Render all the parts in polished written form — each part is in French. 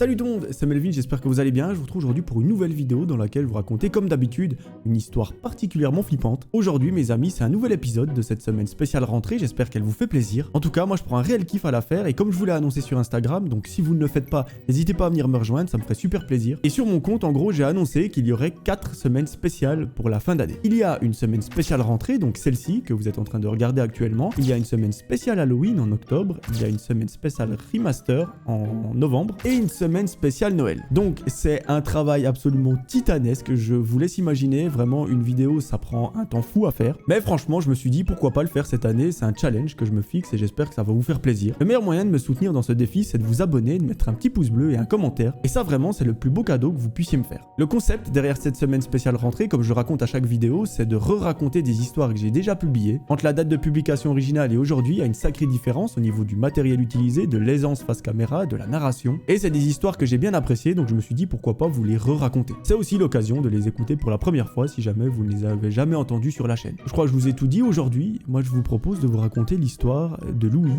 Salut tout le monde, c'est Melvin, j'espère que vous allez bien. Je vous retrouve aujourd'hui pour une nouvelle vidéo dans laquelle je vous raconter comme d'habitude une histoire particulièrement flippante. Aujourd'hui mes amis, c'est un nouvel épisode de cette semaine spéciale rentrée, j'espère qu'elle vous fait plaisir. En tout cas, moi je prends un réel kiff à la faire et comme je vous l'ai annoncé sur Instagram, donc si vous ne le faites pas, n'hésitez pas à venir me rejoindre, ça me ferait super plaisir. Et sur mon compte, en gros, j'ai annoncé qu'il y aurait 4 semaines spéciales pour la fin d'année. Il y a une semaine spéciale rentrée, donc celle-ci que vous êtes en train de regarder actuellement. Il y a une semaine spéciale Halloween en octobre, il y a une semaine spéciale Remaster en novembre et une semaine spéciale Noël. Donc c'est un travail absolument titanesque, je vous laisse imaginer, vraiment une vidéo ça prend un temps fou à faire, mais franchement je me suis dit pourquoi pas le faire cette année, c'est un challenge que je me fixe et j'espère que ça va vous faire plaisir. Le meilleur moyen de me soutenir dans ce défi c'est de vous abonner, de mettre un petit pouce bleu et un commentaire, et ça vraiment c'est le plus beau cadeau que vous puissiez me faire. Le concept derrière cette semaine spéciale rentrée, comme je raconte à chaque vidéo, c'est de re-raconter des histoires que j'ai déjà publiées. Entre la date de publication originale et aujourd'hui, il y a une sacrée différence au niveau du matériel utilisé, de l'aisance face caméra, de la narration, et c'est des histoires que j'ai bien appréciées, donc je me suis dit pourquoi pas vous les re-raconter. C'est aussi l'occasion de les écouter pour la première fois si jamais vous ne les avez jamais entendus sur la chaîne. Je crois que je vous ai tout dit aujourd'hui, moi je vous propose de vous raconter l'histoire de Louis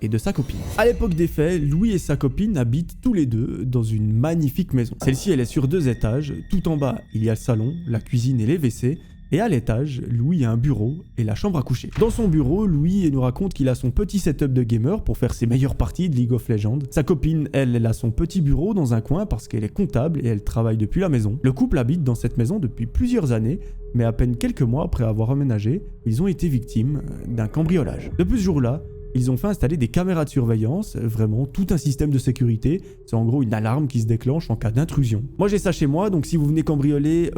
et de sa copine. À l'époque des faits, Louis et sa copine habitent tous les deux dans une magnifique maison. Celle-ci elle est sur 2 étages, tout en bas il y a le salon, la cuisine et les WC, et à l'étage, Louis a un bureau et la chambre à coucher. Dans son bureau, Louis nous raconte qu'il a son petit setup de gamer pour faire ses meilleures parties de League of Legends. Sa copine, elle a son petit bureau dans un coin parce qu'elle est comptable et elle travaille depuis la maison. Le couple habite dans cette maison depuis plusieurs années, mais à peine quelques mois après avoir emménagé, ils ont été victimes d'un cambriolage. Depuis ce jour-là, ils ont fait installer des caméras de surveillance, vraiment tout un système de sécurité. C'est en gros une alarme qui se déclenche en cas d'intrusion. Moi j'ai ça chez moi, donc si vous venez cambrioler,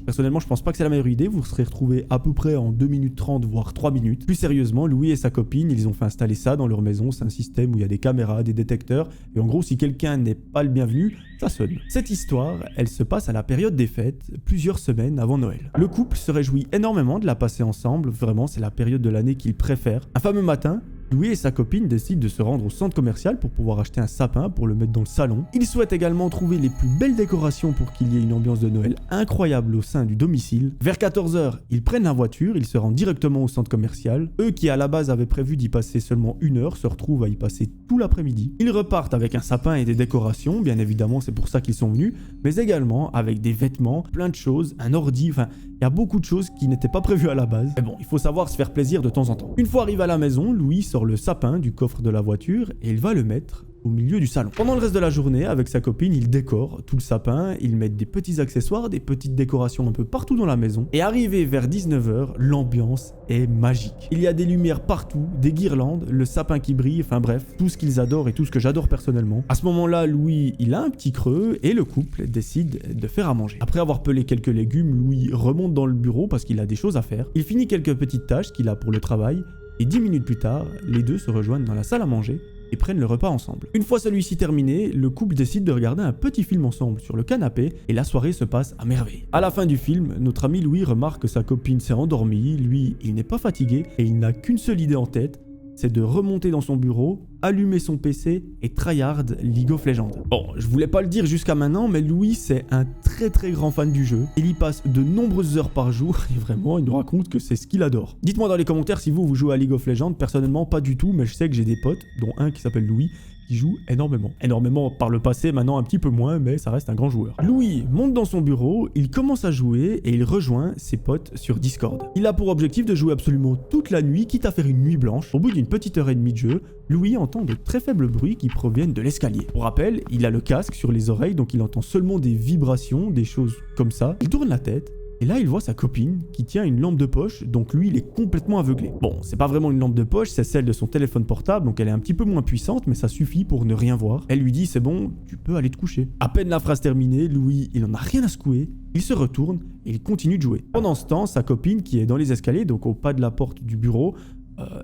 personnellement je pense pas que c'est la meilleure idée. Vous serez retrouvé à peu près en 2 minutes 30 voire 3 minutes. Plus sérieusement, Louis et sa copine, ils ont fait installer ça dans leur maison. C'est un système où il y a des caméras, des détecteurs. Et en gros si quelqu'un n'est pas le bienvenu, ça sonne. Cette histoire, elle se passe à la période des fêtes, plusieurs semaines avant Noël. Le couple se réjouit énormément de la passer ensemble. Vraiment c'est la période de l'année qu'ils préfèrent. Un fameux matin, Louis et sa copine décident de se rendre au centre commercial pour pouvoir acheter un sapin pour le mettre dans le salon. Ils souhaitent également trouver les plus belles décorations pour qu'il y ait une ambiance de Noël incroyable au sein du domicile. Vers 14 h, ils prennent la voiture, ils se rendent directement au centre commercial. Eux qui à la base avaient prévu d'y passer seulement 1 heure se retrouvent à y passer tout l'après-midi. Ils repartent avec un sapin et des décorations, bien évidemment c'est pour ça qu'ils sont venus, mais également avec des vêtements, plein de choses, un ordi, enfin il y a beaucoup de choses qui n'étaient pas prévues à la base. Mais bon, il faut savoir se faire plaisir de temps en temps. Une fois arrivé à la maison, Louis sort le sapin du coffre de la voiture et il va le mettre au milieu du salon. Pendant le reste de la journée, avec sa copine, il décore tout le sapin, il met des petits accessoires, des petites décorations un peu partout dans la maison. Et arrivé vers 19 h, l'ambiance est magique. Il y a des lumières partout, des guirlandes, le sapin qui brille, enfin bref, tout ce qu'ils adorent et tout ce que j'adore personnellement. À ce moment-là, Louis, il a un petit creux et le couple décide de faire à manger. Après avoir pelé quelques légumes, Louis remonte dans le bureau parce qu'il a des choses à faire. Il finit quelques petites tâches qu'il a pour le travail et 10 minutes plus tard, les deux se rejoignent dans la salle à manger et prennent le repas ensemble. Une fois celui-ci terminé, le couple décide de regarder un petit film ensemble sur le canapé et la soirée se passe à merveille. À la fin du film, notre ami Louis remarque que sa copine s'est endormie, lui il n'est pas fatigué et il n'a qu'une seule idée en tête, c'est de remonter dans son bureau, allumer son PC et tryhard League of Legends. Bon, je voulais pas le dire jusqu'à maintenant, mais Louis c'est un très grand fan du jeu. Il y passe de nombreuses heures par jour et vraiment il nous raconte que c'est ce qu'il adore. Dites-moi dans les commentaires si vous jouez à League of Legends, personnellement pas du tout, mais je sais que j'ai des potes, dont un qui s'appelle Louis, qui joue énormément. Énormément par le passé, maintenant un petit peu moins, mais ça reste un grand joueur. Louis monte dans son bureau, il commence à jouer et il rejoint ses potes sur Discord. Il a pour objectif de jouer absolument toute la nuit, quitte à faire une nuit blanche. Au bout d'une petite heure et demie de jeu, Louis entend de très faibles bruits qui proviennent de l'escalier. Pour rappel, il a le casque sur les oreilles, donc il entend seulement des vibrations, des choses comme ça. Il tourne la tête. Et là, il voit sa copine qui tient une lampe de poche, donc lui, il est complètement aveuglé. Bon, c'est pas vraiment une lampe de poche, c'est celle de son téléphone portable, donc elle est un petit peu moins puissante, mais ça suffit pour ne rien voir. Elle lui dit, c'est bon, tu peux aller te coucher. À peine la phrase terminée, Louis, il en a rien à secouer, il se retourne et il continue de jouer. Pendant ce temps, sa copine, qui est dans les escaliers, donc au pas de la porte du bureau,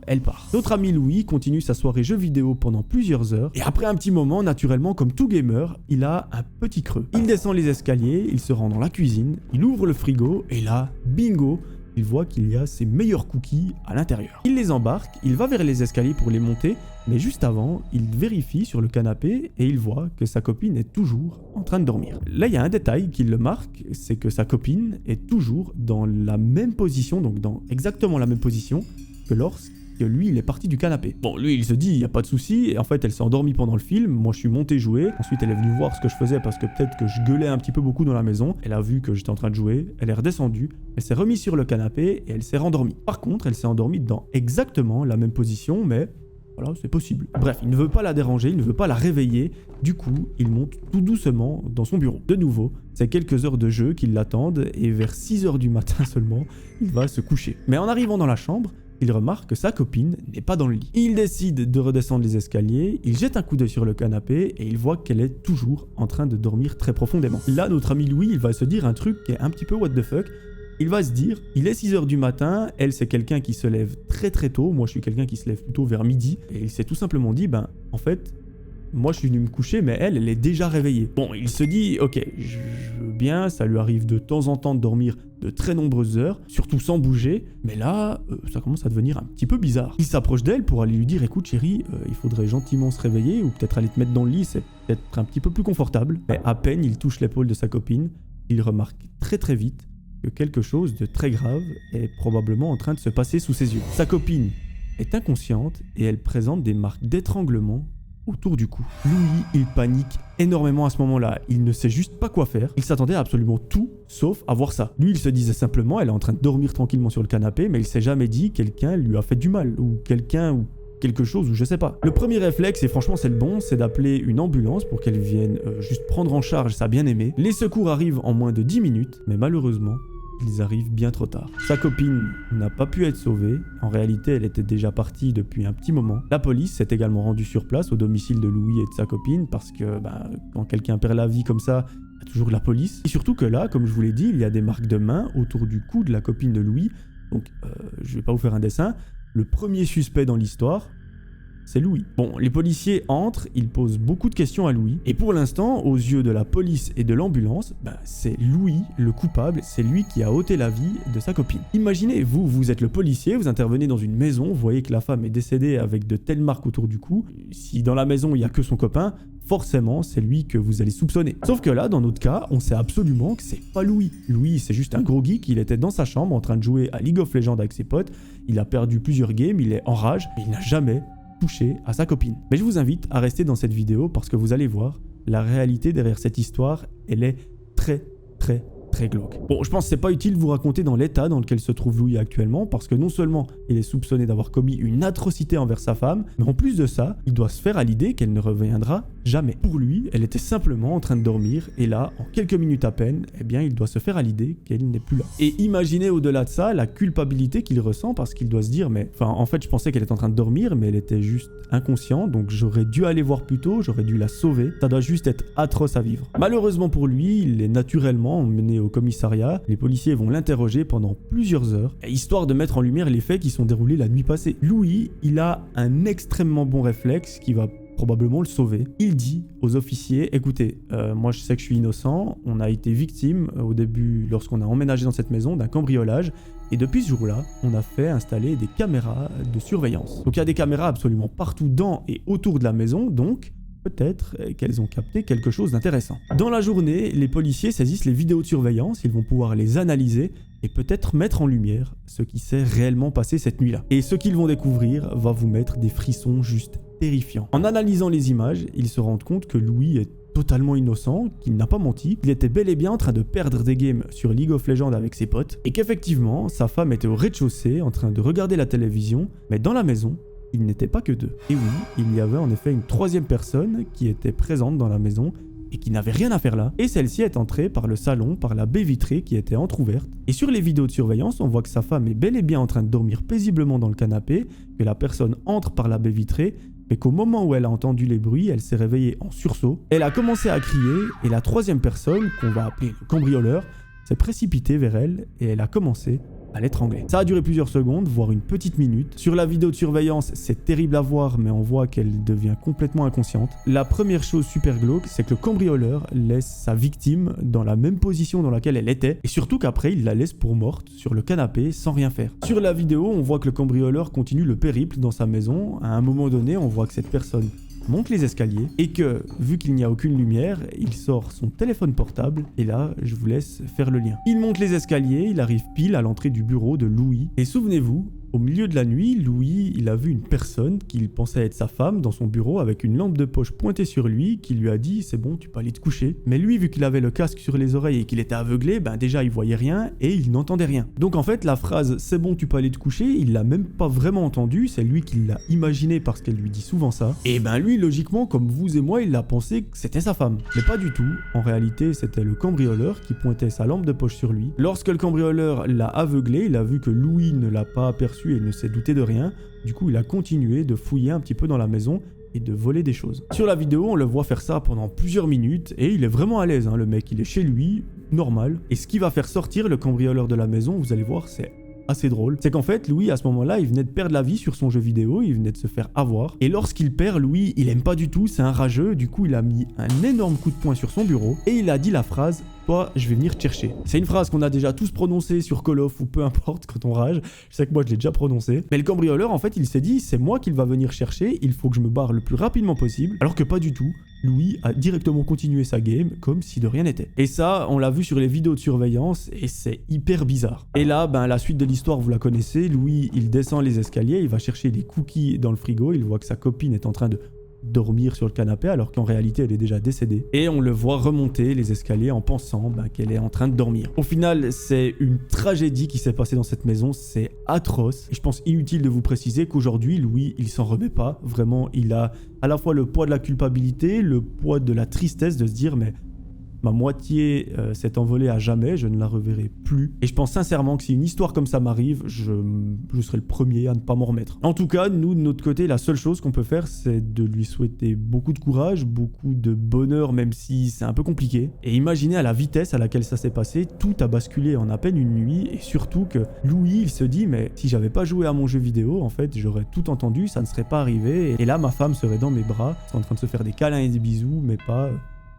elle part. Notre ami Louis continue sa soirée jeux vidéo pendant plusieurs heures et après un petit moment, naturellement, comme tout gamer, il a un petit creux. Il descend les escaliers, il se rend dans la cuisine, il ouvre le frigo et là, bingo, il voit qu'il y a ses meilleurs cookies à l'intérieur. Il les embarque, il va vers les escaliers pour les monter, mais juste avant, il vérifie sur le canapé et il voit que sa copine est toujours en train de dormir. Là, il y a un détail qui le marque, c'est que sa copine est toujours dans la même position, donc dans exactement la même position que lorsqu'il que lui, il est parti du canapé. Bon, lui, il se dit, il n'y a pas de souci, et en fait, elle s'est endormie pendant le film, moi je suis monté jouer, ensuite elle est venue voir ce que je faisais parce que peut-être que je gueulais un petit peu beaucoup dans la maison, elle a vu que j'étais en train de jouer, elle est redescendue, elle s'est remise sur le canapé et elle s'est rendormie. Par contre, elle s'est endormie dans exactement la même position, mais voilà, c'est possible. Bref, il ne veut pas la déranger, il ne veut pas la réveiller, du coup, il monte tout doucement dans son bureau. De nouveau, c'est quelques heures de jeu qui l'attendent et vers 6h du matin seulement, il va se coucher. Mais en arrivant dans la chambre, il remarque que sa copine n'est pas dans le lit. Il décide de redescendre les escaliers, il jette un coup d'œil sur le canapé et il voit qu'elle est toujours en train de dormir très profondément. Là, notre ami Louis, il va se dire un truc qui est un petit peu what the fuck. Il va se dire, il est 6h du matin, elle c'est quelqu'un qui se lève très très tôt, moi je suis quelqu'un qui se lève plutôt vers midi, et il s'est tout simplement dit, en fait, moi je suis venu me coucher, mais elle est déjà réveillée. Bon, il se dit, ok, je veux bien, ça lui arrive de temps en temps de dormir de très nombreuses heures, surtout sans bouger, mais là, ça commence à devenir un petit peu bizarre. Il s'approche d'elle pour aller lui dire, écoute chérie, il faudrait gentiment se réveiller, ou peut-être aller te mettre dans le lit, c'est peut-être un petit peu plus confortable. Mais à peine il touche l'épaule de sa copine, il remarque très très vite que quelque chose de très grave est probablement en train de se passer sous ses yeux. Sa copine est inconsciente et elle présente des marques d'étranglement autour du cou. Louis, il panique énormément à ce moment-là. Il ne sait juste pas quoi faire. Il s'attendait à absolument tout sauf à voir ça. Lui, il se disait simplement, elle est en train de dormir tranquillement sur le canapé, mais il s'est jamais dit quelqu'un lui a fait du mal ou quelqu'un ou quelque chose ou je sais pas. Le premier réflexe, et franchement c'est le bon, c'est d'appeler une ambulance pour qu'elle vienne juste prendre en charge sa bien-aimée. Les secours arrivent en moins de 10 minutes, mais malheureusement, ils arrivent bien trop tard. Sa copine n'a pas pu être sauvée. En réalité, elle était déjà partie depuis un petit moment. La police s'est également rendue sur place au domicile de Louis et de sa copine parce que quand quelqu'un perd la vie comme ça, il y a toujours la police. Et surtout que là, comme je vous l'ai dit, il y a des marques de main autour du cou de la copine de Louis. Donc, je vais pas vous faire un dessin. Le premier suspect dans l'histoire, c'est Louis. Bon, les policiers entrent, ils posent beaucoup de questions à Louis. Et pour l'instant, aux yeux de la police et de l'ambulance, c'est Louis le coupable, c'est lui qui a ôté la vie de sa copine. Imaginez, vous êtes le policier, vous intervenez dans une maison, vous voyez que la femme est décédée avec de telles marques autour du cou. Si dans la maison, il n'y a que son copain, forcément, c'est lui que vous allez soupçonner. Sauf que là, dans notre cas, on sait absolument que c'est pas Louis. Louis, c'est juste un gros geek, il était dans sa chambre en train de jouer à League of Legends avec ses potes, il a perdu plusieurs games, il est en rage, mais il n'a jamais touché à sa copine. Mais je vous invite à rester dans cette vidéo parce que vous allez voir, la réalité derrière cette histoire, elle est très glauque. Bon, je pense que c'est pas utile de vous raconter dans l'état dans lequel se trouve Louis actuellement, parce que non seulement il est soupçonné d'avoir commis une atrocité envers sa femme, mais en plus de ça, il doit se faire à l'idée qu'elle ne reviendra jamais. Pour lui, elle était simplement en train de dormir, et là, en quelques minutes à peine, il doit se faire à l'idée qu'elle n'est plus là. Et imaginez au-delà de ça, la culpabilité qu'il ressent, parce qu'il doit se dire, en fait, je pensais qu'elle était en train de dormir, mais elle était juste inconsciente, donc j'aurais dû aller voir plus tôt, j'aurais dû la sauver, ça doit juste être atroce à vivre. Malheureusement pour lui, il est naturellement emmené au commissariat, les policiers vont l'interroger pendant plusieurs heures, histoire de mettre en lumière les faits qui sont déroulés la nuit passée. Louis, il a un extrêmement bon réflexe qui va probablement le sauver. Il dit aux officiers, écoutez, moi je sais que je suis innocent, on a été victime au début, lorsqu'on a emménagé dans cette maison, d'un cambriolage, et depuis ce jour-là, on a fait installer des caméras de surveillance. Donc il y a des caméras absolument partout dans et autour de la maison, donc peut-être qu'elles ont capté quelque chose d'intéressant. Dans la journée, les policiers saisissent les vidéos de surveillance, ils vont pouvoir les analyser et peut-être mettre en lumière ce qui s'est réellement passé cette nuit-là. Et ce qu'ils vont découvrir va vous mettre des frissons juste terrifiants. En analysant les images, ils se rendent compte que Louis est totalement innocent, qu'il n'a pas menti, il était bel et bien en train de perdre des games sur League of Legends avec ses potes, et qu'effectivement, sa femme était au rez-de-chaussée en train de regarder la télévision, mais dans la maison, il n'était pas que deux. Et oui, il y avait en effet une troisième personne qui était présente dans la maison et qui n'avait rien à faire là. Et celle-ci est entrée par le salon, par la baie vitrée qui était entrouverte. Et sur les vidéos de surveillance, on voit que sa femme est bel et bien en train de dormir paisiblement dans le canapé, que la personne entre par la baie vitrée, mais qu'au moment où elle a entendu les bruits, elle s'est réveillée en sursaut. Elle a commencé à crier et la troisième personne, qu'on va appeler le cambrioleur, s'est précipitée vers elle et elle a commencé à l'étrangler. Ça a duré plusieurs secondes, voire une petite minute. Sur la vidéo de surveillance, c'est terrible à voir, mais on voit qu'elle devient complètement inconsciente. La première chose super glauque, c'est que le cambrioleur laisse sa victime dans la même position dans laquelle elle était, et surtout qu'après, il la laisse pour morte sur le canapé sans rien faire. Sur la vidéo, on voit que le cambrioleur continue le périple dans sa maison. À un moment donné, on voit que cette personne monte les escaliers et que, vu qu'il n'y a aucune lumière, il sort son téléphone portable et là, je vous laisse faire le lien. Il monte les escaliers, il arrive pile à l'entrée du bureau de Louis et souvenez-vous, Au milieu de la nuit, Louis, il a vu une personne qu'il pensait être sa femme dans son bureau avec une lampe de poche pointée sur lui qui lui a dit « c'est bon, tu peux aller te coucher ». Mais lui, vu qu'il avait le casque sur les oreilles et qu'il était aveuglé, ben déjà il voyait rien et il n'entendait rien. Donc en fait, la phrase « c'est bon, tu peux aller te coucher », il l'a même pas vraiment entendu, c'est lui qui l'a imaginé parce qu'elle lui dit souvent ça. Et ben lui, logiquement, comme vous et moi, il a pensé que c'était sa femme. Mais pas du tout. En réalité, c'était le cambrioleur qui pointait sa lampe de poche sur lui. Lorsque le cambrioleur l'a aveuglé, il a vu que Louis ne l'a pas aperçu et ne s'est douté de rien. Du coup, il a continué de fouiller un petit peu dans la maison et de voler des choses. Sur la vidéo, on le voit faire ça pendant plusieurs minutes et il est vraiment à l'aise, hein, le mec. Il est chez lui, normal. Et ce qui va faire sortir le cambrioleur de la maison, vous allez voir, c'est assez drôle. C'est qu'en fait, Louis, à ce moment-là, il venait de perdre la vie sur son jeu vidéo, il venait de se faire avoir. Et lorsqu'il perd, Louis, il aime pas du tout, c'est un rageux. Du coup, il a mis un énorme coup de poing sur son bureau et il a dit la phrase « Toi, je vais venir te chercher ». C'est une phrase qu'on a déjà tous prononcée sur Call of ou peu importe quand on rage. Je sais que moi, je l'ai déjà prononcée. Mais le cambrioleur, en fait, il s'est dit « C'est moi qu'il va venir chercher, il faut que je me barre le plus rapidement possible ». Alors que pas du tout. Louis a directement continué sa game comme si de rien n'était. Et ça, on l'a vu sur les vidéos de surveillance et c'est hyper bizarre. Et là, ben, la suite de l'histoire, vous la connaissez. Louis, il descend les escaliers, il va chercher des cookies dans le frigo, il voit que sa copine est en train de dormir sur le canapé alors qu'en réalité elle est déjà décédée. Et on le voit remonter les escaliers en pensant qu'elle est en train de dormir. Au final, c'est une tragédie qui s'est passée dans cette maison, c'est atroce. Et je pense inutile de vous préciser qu'aujourd'hui, Louis, il s'en remet pas. Vraiment, il a à la fois le poids de la culpabilité, le poids de la tristesse de se dire mais ma moitié s'est envolée à jamais, je ne la reverrai plus. Et je pense sincèrement que si une histoire comme ça m'arrive, je serai le premier à ne pas m'en remettre. En tout cas, nous, de notre côté, la seule chose qu'on peut faire, c'est de lui souhaiter beaucoup de courage, beaucoup de bonheur, même si c'est un peu compliqué. Et imaginez à la vitesse à laquelle ça s'est passé, tout a basculé en à peine une nuit, et surtout que Louis, il se dit, mais si j'avais pas joué à mon jeu vidéo, en fait, j'aurais tout entendu, ça ne serait pas arrivé, et là, ma femme serait dans mes bras, en train de se faire des câlins et des bisous, mais pas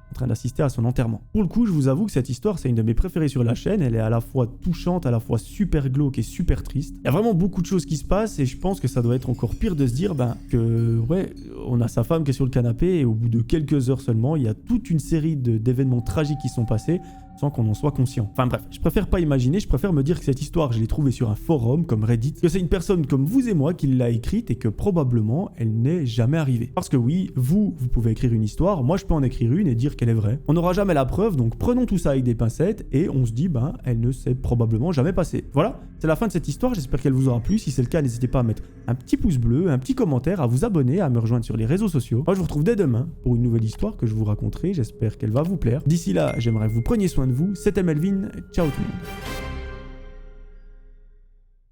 en train d'assister à son enterrement. Pour le coup, je vous avoue que cette histoire, c'est une de mes préférées sur la chaîne. Elle est à la fois touchante, à la fois super glauque et super triste. Il y a vraiment beaucoup de choses qui se passent et je pense que ça doit être encore pire de se dire que, ouais, on a sa femme qui est sur le canapé et au bout de quelques heures seulement, il y a toute une série d'événements tragiques qui sont passés sans qu'on en soit conscient. Enfin bref, je préfère pas imaginer, je préfère me dire que cette histoire, je l'ai trouvée sur un forum comme Reddit, que c'est une personne comme vous et moi qui l'a écrite et que probablement elle n'est jamais arrivée. Parce que oui, vous pouvez écrire une histoire, moi je peux en écrire une et dire qu'elle est vraie. On n'aura jamais la preuve, donc prenons tout ça avec des pincettes et on se dit, elle ne s'est probablement jamais passée. Voilà, c'est la fin de cette histoire, j'espère qu'elle vous aura plu. Si c'est le cas, n'hésitez pas à mettre un petit pouce bleu, un petit commentaire, à vous abonner, à me rejoindre sur les réseaux sociaux. Moi je vous retrouve dès demain pour une nouvelle histoire que je vous raconterai, j'espère qu'elle va vous plaire. D'ici là, j'aimerais que vous preniez soin de vous, c'était Melvin, ciao tout le monde.